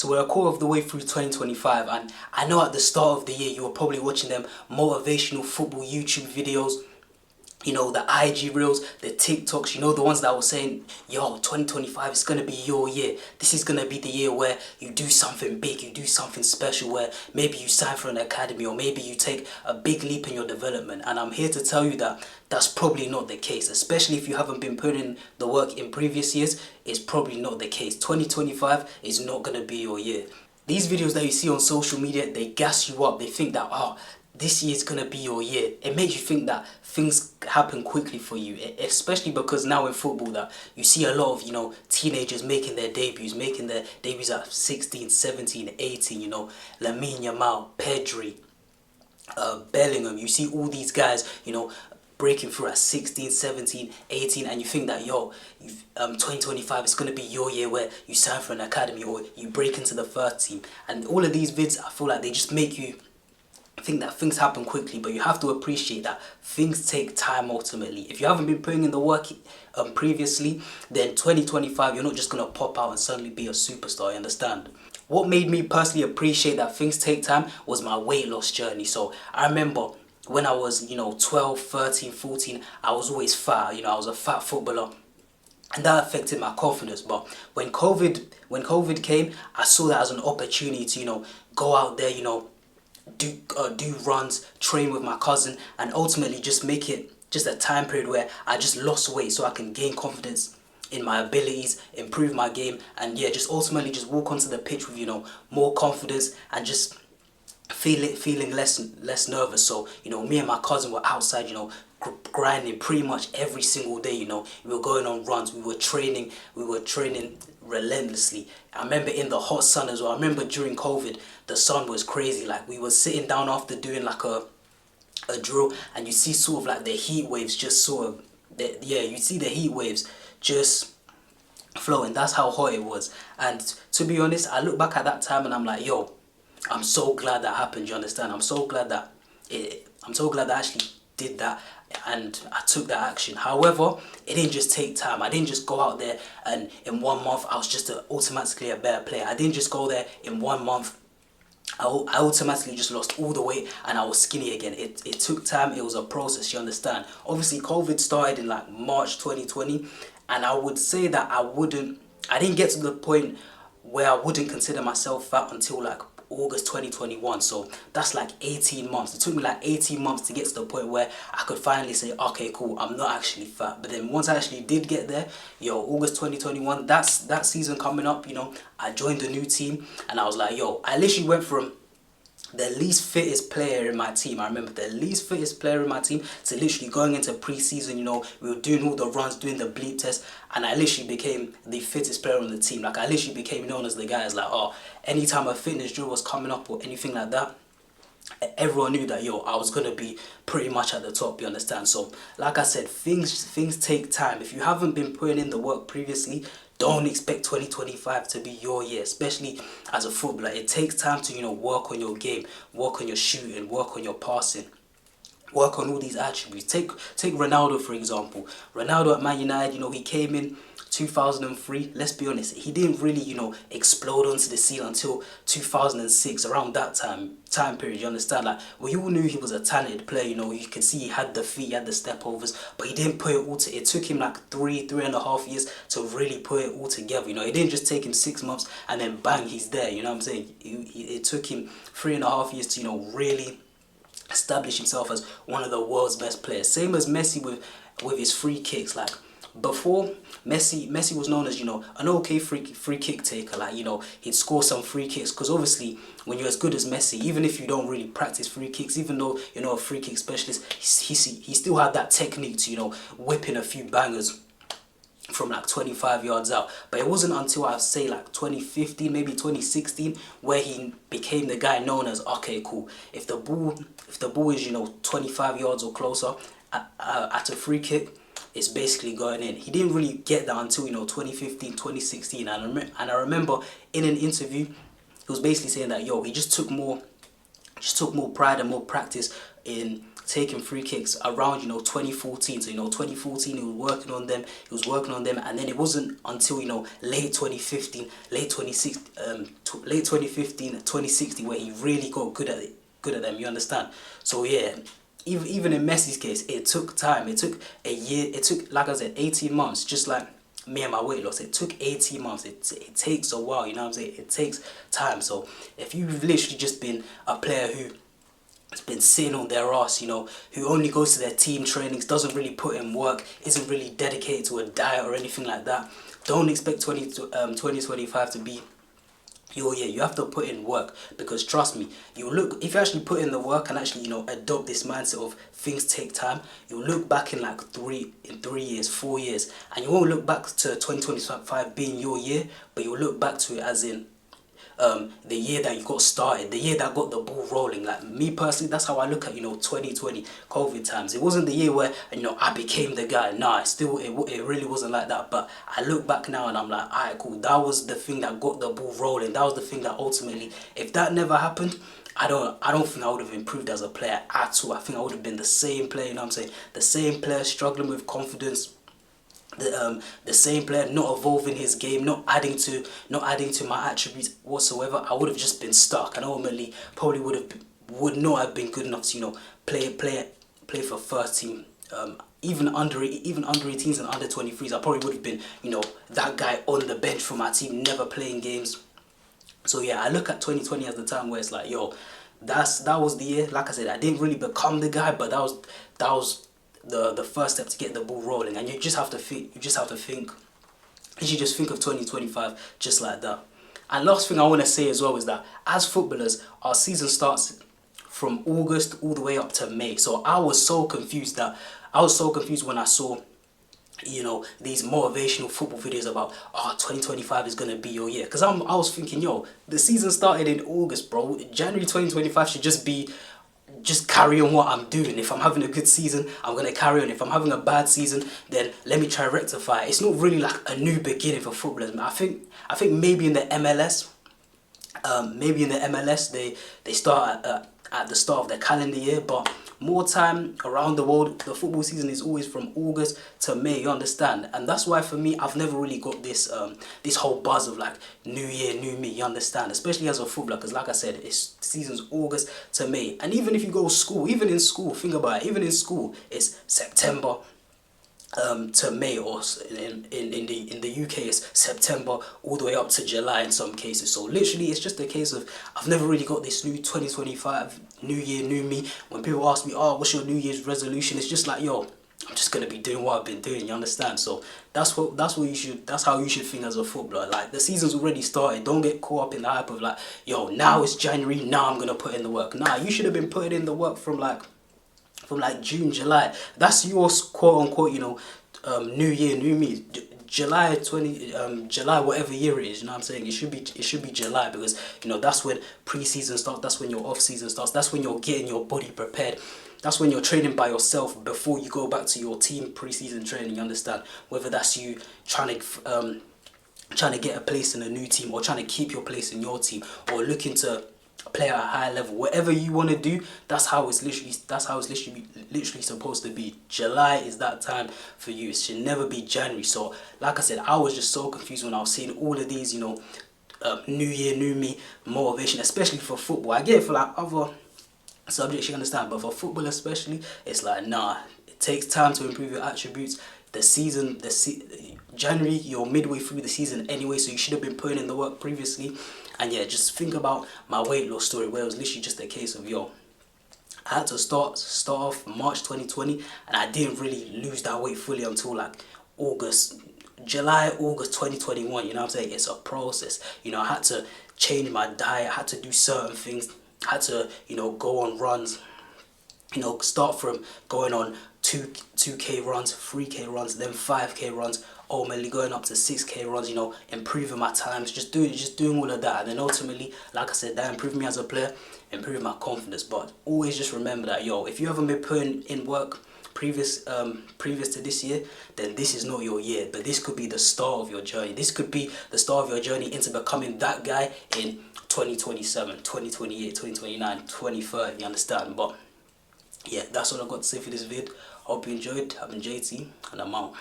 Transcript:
So we're a quarter of the way through 2025, and I know at the start of the year you were probably watching them motivational football YouTube videos, you know, the IG reels, the TikToks, you know, the ones that were saying, yo, 2025 is going to be your year. This is going to be the year where you do something big, you do something special, where maybe you sign for an academy or maybe you take a big leap in your development. And I'm here to tell you that that's probably not the case, especially if you haven't been putting in the work in previous years. It's probably not the case. 2025 is not going to be your year. These videos that you see on social media, they gas you up. They think that, oh, this year is going to be your year. It makes you think that things happen quickly for you, especially because now in football that you see a lot of, you know, teenagers making their debuts at 16, 17, 18, you know, Lamine Yamal, Pedri, Bellingham. You see all these guys, you know, breaking through at 16, 17, 18, and you think that, yo, 2025 is going to be your year where you sign for an academy or you break into the first team. And all of these vids, I feel like they just make you think that things happen quickly, but you have to appreciate that things take time ultimately. If you haven't been putting in the work previously, then 2025 you're not just gonna pop out and suddenly be a superstar, you understand? What made me personally appreciate that things take time was my weight loss journey. So I remember when I was, you know, 12, 13, 14, I was always fat, you know, I was a fat footballer. And that affected my confidence. But when COVID came, I saw that as an opportunity to, you know, go out there, you know, do runs, train with my cousin, and ultimately just make it just a time period where I just lost weight so I can gain confidence in my abilities, improve my game, and yeah, just ultimately just walk onto the pitch with, you know, more confidence and just feeling less nervous. So, you know, me and my cousin were outside, you know, grinding pretty much every single day. You know, we were going on runs, we were training relentlessly. I remember in the hot sun as well. I remember during COVID the sun was crazy. Like, we were sitting down after doing like a drill, and you see sort of like the heat waves just sort of you see the heat waves just flowing. That's how hot it was. And to be honest, I look back at that time and I'm like, yo, I'm so glad that happened. You understand? I'm so glad that I actually did that and I took that action. However, it didn't just take time. I didn't just go out there and in 1 month I was just automatically a better player. I didn't just go there in 1 month. I automatically just lost all the weight and I was skinny again. It took time. It was a process, you understand? Obviously, COVID started in like March 2020, and I would say that I didn't get to the point where I wouldn't consider myself fat until like August 2021. So that's like 18 months. It took me like 18 months to get to the point where I could finally say, okay, cool, I'm not actually fat. But then once I actually did get there, yo, August 2021, that season coming up, you know, I joined a new team and I was like, yo, I literally went from the least fittest player in my team. I remember the least fittest player in my team to literally going into pre-season, you know, we were doing all the runs, doing the bleep test, and I literally became the fittest player on the team. Like, I literally became known as the guy as like, oh, anytime a fitness drill was coming up or anything like that, everyone knew that, yo, I was gonna be pretty much at the top, you understand? So like I said, things take time. If you haven't been putting in the work previously, don't expect 2025 to be your year, especially as a footballer. It takes time to, you know, work on your game, work on your shooting, work on your passing, work on all these attributes. Take Ronaldo, for example. Ronaldo at Man United, you know, he came in 2003. Let's be honest, he didn't really, you know, explode onto the scene until 2006, around that time period, you understand? Like, we all knew he was a talented player, you know, you could see he had the feet, he had the step overs, but he didn't put it all it took him like three and a half years to really put it all together, you know. It didn't just take him 6 months and then bang, he's there, you know what I'm saying? It took him 3.5 years to, you know, really establish himself as one of the world's best players. Same as Messi with his free kicks. Like, before, Messi was known as, you know, an okay free kick taker. Like, you know, he'd score some free kicks, because obviously when you're as good as Messi, even if you don't really practice free kicks, even though you're not a free kick specialist, he still had that technique to, you know, whip in a few bangers from like 25 yards out. But it wasn't until I'd say like 2015, maybe 2016, where he became the guy known as, okay, cool, if the ball is, you know, 25 yards or closer at a free kick, it's basically going in. He didn't really get that until, you know, 2015, 2016. And I remember in an interview, he was basically saying that, yo, he just took more pride and more practice in taking free kicks around 2014. So 2014 he was working on them. And then it wasn't until late 2015, late 2015, 2016 where he really got good at them. You understand? So yeah. Even in Messi's case, it took time. It took a year. It took, like I said, 18 months. Just like me and my weight loss, it took 18 months. It takes a while. You know what I'm saying? It takes time. So if you've literally just been a player who has been sitting on their ass, who only goes to their team trainings, doesn't really put in work, isn't really dedicated to a diet or anything like that, don't expect 2025 to be your year. You have to put in work, because trust me, if you actually put in the work and actually adopt this mindset of things take time, you'll look back in like 3 years, 4 years, and you won't look back to 2025 being your year, but you'll look back to it as in the year that you got started, the year that got the ball rolling. Like me personally, that's how I look at 2020 COVID times. It wasn't the year where I became the guy. Nah, it really wasn't like that. But I look back now and I'm like, alright, cool. That was the thing that got the ball rolling. That was the thing that ultimately, if that never happened, I don't think I would have improved as a player at all. I think I would have been the same player. You know what I'm saying? The same player struggling with confidence. The same player not evolving his game, not adding to my attributes whatsoever. I would have just been stuck, and ultimately probably would not have been good enough to play for first team. Even under 18s and under 23s, I probably would have been that guy on the bench for my team, never playing games. So yeah, I look at 2020 as the time where it's like, yo, that was the year. Like I said, I didn't really become the guy, but that was the first step to get the ball rolling. And you just have to think of 2025 just like that. And last thing I want to say as well is that as footballers, our season starts from August all the way up to May. So I was so confused when I saw these motivational football videos about 2025 is gonna be your year, because I was thinking, yo, the season started in August, bro. January 2025 should just carry on what I'm doing. If I'm having a good season, I'm going to carry on. If I'm having a bad season, then let me try to rectify it. It's not really like a new beginning for footballers. I think maybe in the MLS, they start at the start of their calendar year, but more time around the world, the football season is always from August to May, you understand? And that's why for me, I've never really got this this whole buzz of like new year, new me, you understand? Especially as a footballer, because like I said, it's season's August to May. And even if you go to school, think about it, even in school, it's September to May, or in the UK it's September all the way up to July in some cases. So literally it's just a case of I've never really got this new 2025 new year, new me. When people ask me, what's your New Year's resolution, it's just like, yo, I'm just gonna be doing what I've been doing, you understand? So that's how you should think as a footballer. Like, the season's already started. Don't get caught up in the hype of like, yo, now it's January, now I'm gonna put in the work. Nah, you should have been putting in the work from like June, July. That's your quote unquote, new year, new me. July whatever year it is, you know what I'm saying? It should be July, because that's when pre-season starts, that's when your off season starts, that's when you're getting your body prepared. That's when you're training by yourself before you go back to your team pre-season training, you understand? Whether that's you trying to get a place in a new team, or trying to keep your place in your team, or looking to play at a high level, whatever you want to do, that's how it's literally supposed to be. July is that time for you. It should never be January. So like I said, I was just so confused when I was seeing all of these new year, new me motivation, especially for football. I get it for like other subjects, you understand, but for football especially, it's like, nah, it takes time to improve your attributes. January, you're midway through the season anyway, so you should have been putting in the work previously. And yeah, just think about my weight loss story, where it was literally just a case of, yo, I had to start off March 2020, and I didn't really lose that weight fully until like July, August 2021, you know what I'm saying? It's a process. I had to change my diet, I had to do certain things, I had to, go on runs, start from going on 2K runs, 3K runs, then 5K runs, ultimately going up to 6K runs, improving my times, just doing all of that. And then ultimately, like I said, that improved me as a player, improved my confidence. But always just remember that, yo, if you haven't been putting in work previous to this year, then this is not your year. But this could be the start of your journey. This could be the start of your journey into becoming that guy in 2027, 2028, 2029, 2030, you understand? But Yeah, that's all I got to say for this vid. Hope you enjoyed. I've been JT, and I'm out.